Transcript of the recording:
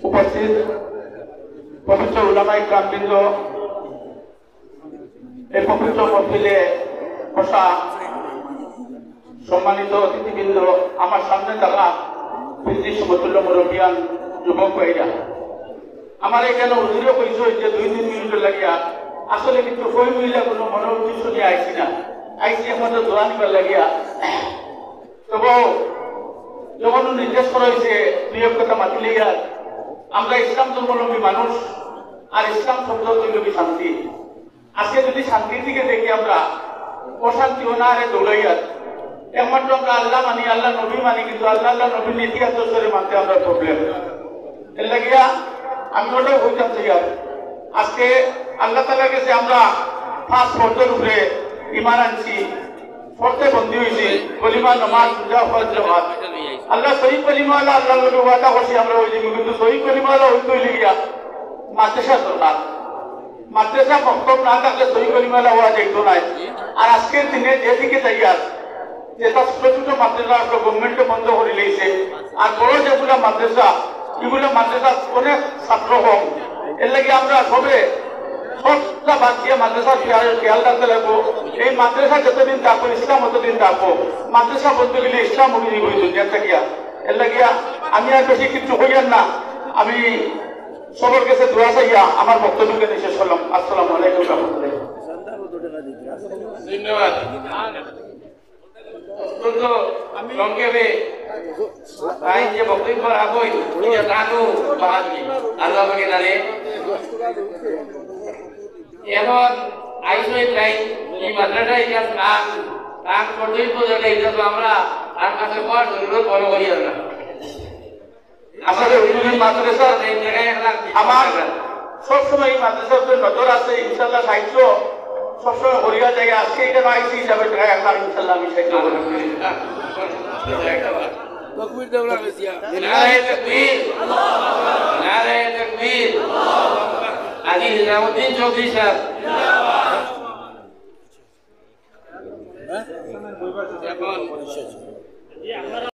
উপস্থিত পবিত্র উলামায়ে কেরামবৃন্দ, এই পবিত্র মহফিলে বসা সম্মানিত অতিথিবৃন্দ, আমার সামনে থাকা বৃদ্ধি সমতুল্য মুরব্বিয়ান, যুবক ভাইরা, আমার এখানে হুজুরে কইছে যে 2-3 মিনিট লাগিয়া আসলে কিন্তু কই মিলা কোনো মনে উদ্দেশ্য নিয়ে আইছি না, আইসি আমাদের দোয়া নিবার লাগিয়া। তবু যখন নির্দেশ করা হয়েছে দুই এক কথা মাতিলে আমরা ইসলাম ধর্মাবলম্বী মানুষ, আর ইসলাম শব্দ হইল শান্তি। আজকে যদি শান্তির দিকে দেখি আমরা অশান্তি অনাহারে দৌড়াইয়ার, একমাত্র আমরা আল্লাহ মানি, আল্লাহ নবী মানি, কিন্তু আল্লাহ নবীর নীতি আদর্শে মানতে আমরা প্রবলেম। এর লাগিয়া আমি ওটাও বলতাম চাই, আজকে আল্লাহ তাআলার কাছে আমরা 5 ফরজের উপরে ঈমান আনছি, ফরজে বন্দী হয়েছি, কলিমা, নামাজ, রোজা, হজ, জাকাত। আল্লাহ সহি কলিমাওয়ালা, আল্লাহ নবী ওয়াদা করছি আমরা হয়ে যাবো, কিন্তু সহি কলিমাওয়ালা হইতে হইলে গিয়া মাদ্রাসা দরকার। মাদ্রাসা মক্তব না থাকলে সহি কলিমাওয়ালা হওয়া যাইতো নাই। আর আজকের দিনে যেদিকে যাইয়ার যেটা ছোট ছোট মাদ্রাসা গভর্নমেন্টে বন্ধ করে লিয়েছে, আর বড় যেগুলা মাদ্রাসা, এগুলো মাদ্রাসা অনেক ছাত্র কম। এর লাগে আমরা সবে সবটা বাদ দিয়ে মাদ্রাসা খেয়াল রাখতে লাগবো। এই মাদ্রাসা যতদিন থাকবো, ইসলাম ততদিন থাকবো। মাদ্রাসা বলতে গেলে ইসলাম উড়িয়ে দিব দুনিয়া থাকিয়া। এর লাগিয়া আমি আর বেশি কিছু হইয়ার না, আমি সবার কাছে দোয়া চাইয়া আমার বক্তব্যকে শেষ করলাম। আসসালামু আলাইকুম ওয়া রাহমাতুল্লাহ। ধন্যবাদ। সংক্ষেপে আইন যে বক্তব্য রাখবই তাকে বাহাদুরি আল্লাহ পাকে জানে। এখন আইসই টাইম এই মাদ্রাসা ইতিহাস নাম পর্যন্ত পর্যন্ত এটা তো আমরা তার কাছে করার জরুরত বড় করি না। আসলে মাদ্রাসা আমার সবসময় এই মাদ্রাসার উপরে নজর আছে, ইনশাল্লাহ সাহিত্য সবসময় হরিয়া জায়গায় আজকে এখানে আইসি হিসাবে একবার ইনশাল্লাহ আমি সাহিত্য করি। নারে তাকবীর, নারে তাকবীর। আজি নিজামুদ্দিন চৌধুরী সাহেব।